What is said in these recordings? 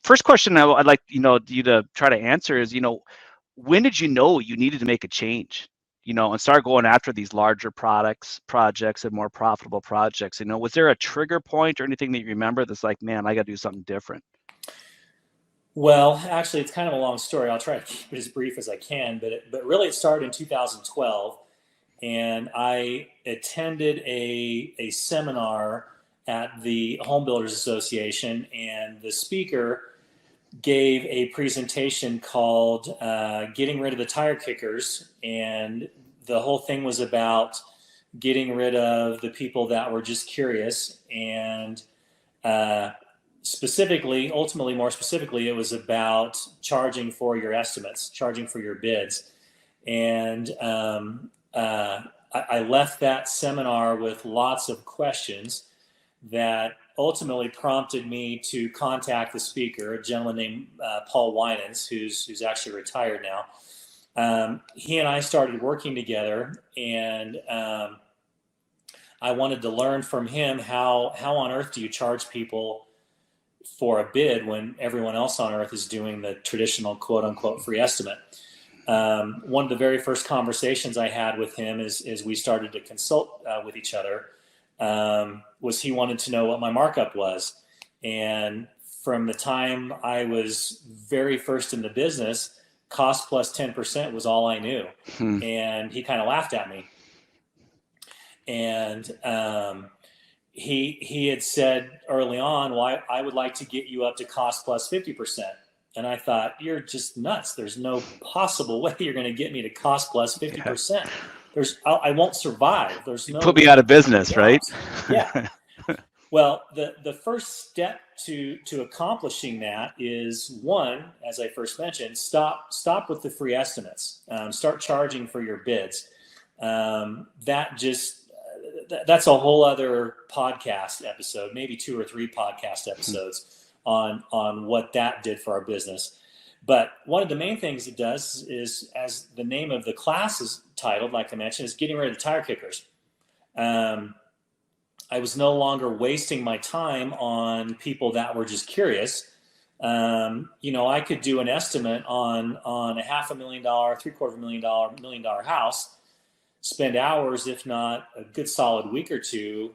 first question I'd like you to try to answer is, when did you know you needed to make a change? And start going after these larger projects, and more profitable projects. Was there a trigger point or anything that you remember that's like, man, I got to do something different? Well, actually, it's kind of a long story. I'll try to keep it as brief as I can, but really it started in 2012, and I attended a seminar at the Home Builders Association, and the speaker gave a presentation called Getting Rid of the Tire Kickers, and the whole thing was about getting rid of the people that were just curious, and more specifically, it was about charging for your estimates, charging for your bids. And I left that seminar with lots of questions that ultimately prompted me to contact the speaker, a gentleman named Paul Winans, who's actually retired now. He and I started working together, and I wanted to learn from him how on earth do you charge people for a bid when everyone else on earth is doing the traditional quote unquote free estimate. One of the very first conversations I had with him is we started to consult with each other, was he wanted to know what my markup was. And from the time I was very first in the business, cost plus 10% was all I knew. And he kind of laughed at me. And he had said early on, well, I would like to get you up to cost plus 50%. And I thought, you're just nuts. There's no possible way you're going to get me to cost plus 50%. I won't survive. There's no. Put me out of business, right? Yeah. Well, the first step to accomplishing that is, one, as I first mentioned, stop with the free estimates. Start charging for your bids. That's a whole other podcast episode, maybe 2 or 3 podcast episodes on what that did for our business. But one of the main things it does is, as the name of the class is titled, like I mentioned, is getting rid of the tire kickers. I was no longer wasting my time on people that were just curious. I could do an estimate on a $500,000, $750,000, $1 million house, spend hours, if not a good solid week or two,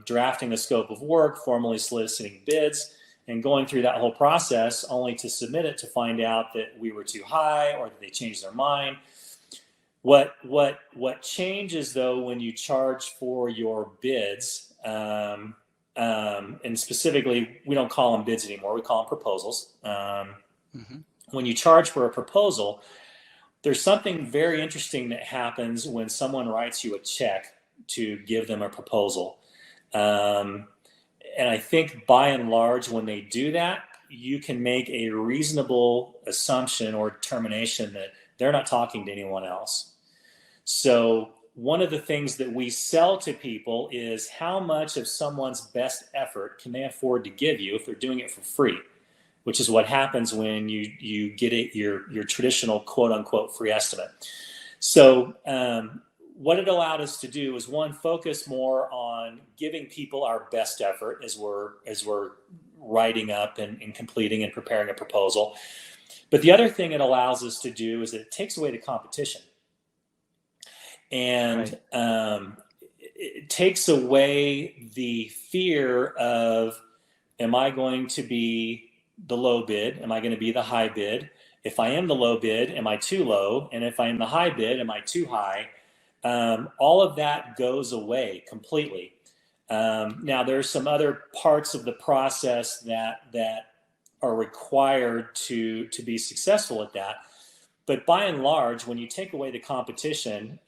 drafting the scope of work, formally soliciting bids, and going through that whole process, only to submit it to find out that we were too high or that they changed their mind. What changes, though, when you charge for your bids, and specifically, we don't call them bids anymore, we call them proposals. When you charge for a proposal, there's something very interesting that happens when someone writes you a check to give them a proposal. And I think by and large, when they do that, you can make a reasonable assumption or determination that they're not talking to anyone else. So one of the things that we sell to people is how much of someone's best effort can they afford to give you if they're doing it for free, which is what happens when you get your traditional quote unquote free estimate. So what it allowed us to do is, one, focus more on giving people our best effort as we're writing up and completing and preparing a proposal. But the other thing it allows us to do is that it takes away the competition. And it takes away the fear of, am I going to be the low bid? Am I going to be the high bid? If I am the low bid, am I too low? And if I am the high bid, am I too high? All of that goes away completely. Now, there's some other parts of the process that are required to be successful at that. But by and large, when you take away the competition,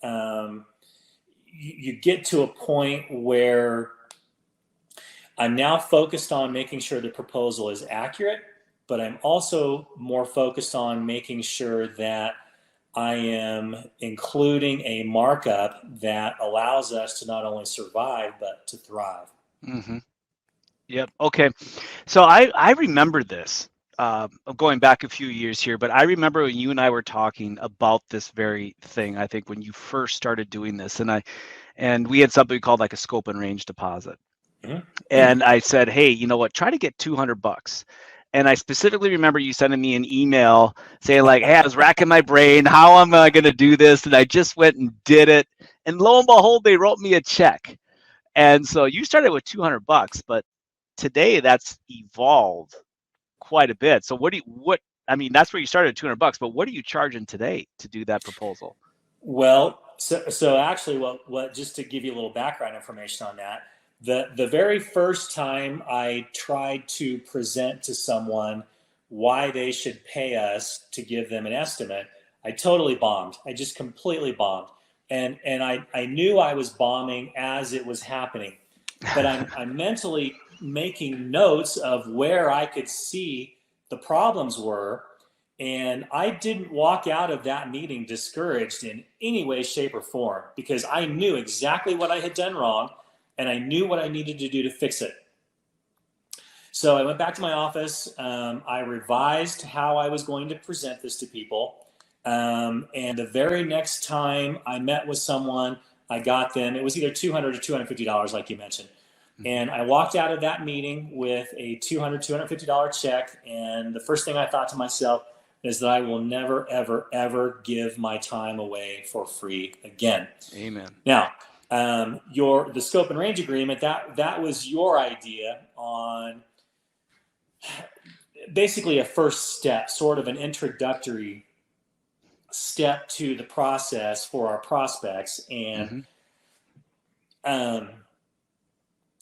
you get to a point where I'm now focused on making sure the proposal is accurate, but I'm also more focused on making sure that I am including a markup that allows us to not only survive, but to thrive. Yep. Okay. So I remember this, going back a few years here, but I remember when you and I were talking about this very thing, I think when you first started doing this, and we had something called like a scope and range deposit. And I said, hey, you know what, try to get $200. And I specifically remember you sending me an email saying like, hey, I was racking my brain. How am I going to do this? And I just went and did it. And lo and behold, they wrote me a check. And so you started with $200, but today that's evolved quite a bit. So I mean, that's where you started at $200, but what are you charging today to do that proposal? Well, so actually, what just to give you a little background information on that, the very first time I tried to present to someone why they should pay us to give them an estimate, I totally bombed. I just completely bombed, and I knew I was bombing as it was happening, but I'm mentally making notes of where I could see the problems were, and I didn't walk out of that meeting discouraged in any way, shape, or form, because I knew exactly what I had done wrong and I knew what I needed to do to fix it. So I went back to my office. I revised how I was going to present this to people. And the very next time I met with someone, I got them, it was either $200 or $250, like you mentioned. And I walked out of that meeting with a $200, $250 check. And the first thing I thought to myself is that I will never, ever, ever give my time away for free again. Amen. Now, the scope and range agreement, that was your idea on basically a first step, sort of an introductory step to the process for our prospects. And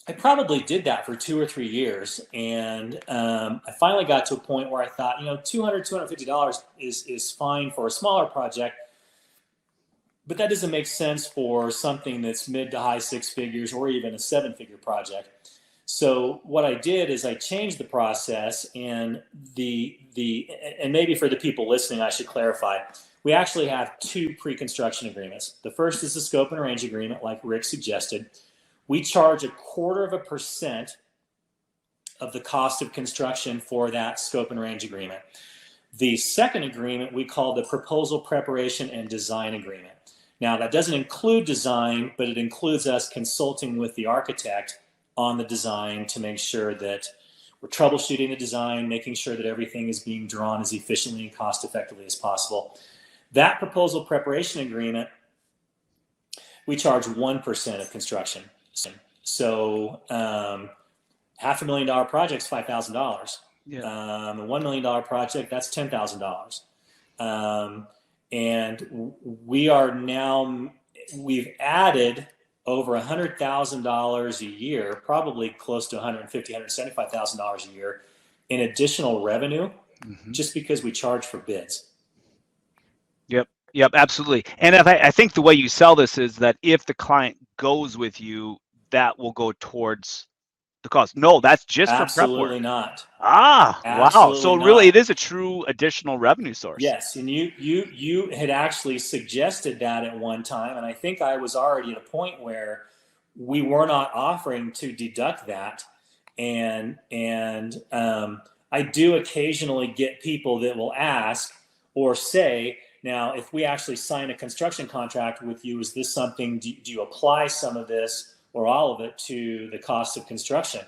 I probably did that for 2 or 3 years, and I finally got to a point where I thought, $200, $250 is fine for a smaller project, but that doesn't make sense for something that's mid to high six figures or even a 7-figure project. So what I did is I changed the process, and and maybe for the people listening, I should clarify. We actually have 2 pre-construction agreements. The first is the scope and range agreement, like Rick suggested. We charge 0.25% of the cost of construction for that scope and range agreement. The second agreement we call the proposal preparation and design agreement. Now, that doesn't include design, but it includes us consulting with the architect on the design to make sure that we're troubleshooting the design, making sure that everything is being drawn as efficiently and cost effectively as possible. That proposal preparation agreement, we charge 1% of construction. So $500,000 project's $5,000. Yeah. A $1 million project, that's $10,000. And we've added over $100,000 a year, probably close to $150,000, $175,000 a year in additional revenue, just because we charge for bids. Yep, absolutely. And I think the way you sell this is that if the client goes with you, that will go towards the cost. No, that's just for prep work. Absolutely not. Wow. Absolutely So not. really, it is a true additional revenue source. Yes, and you had actually suggested that at one time, and I think I was already at a point where we were not offering to deduct that, and I do occasionally get people that will ask or say, now, if we actually sign a construction contract with you, is this something, do you apply some of this or all of it to the cost of construction?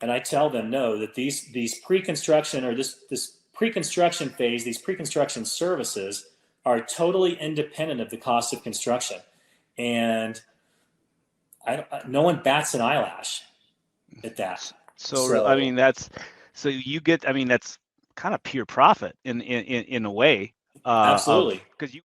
And I tell them no, that these pre-construction or this pre-construction phase, these pre-construction services are totally independent of the cost of construction. And no one bats an eyelash at that. So I mean, that's kind of pure profit in a way. Absolutely. Because you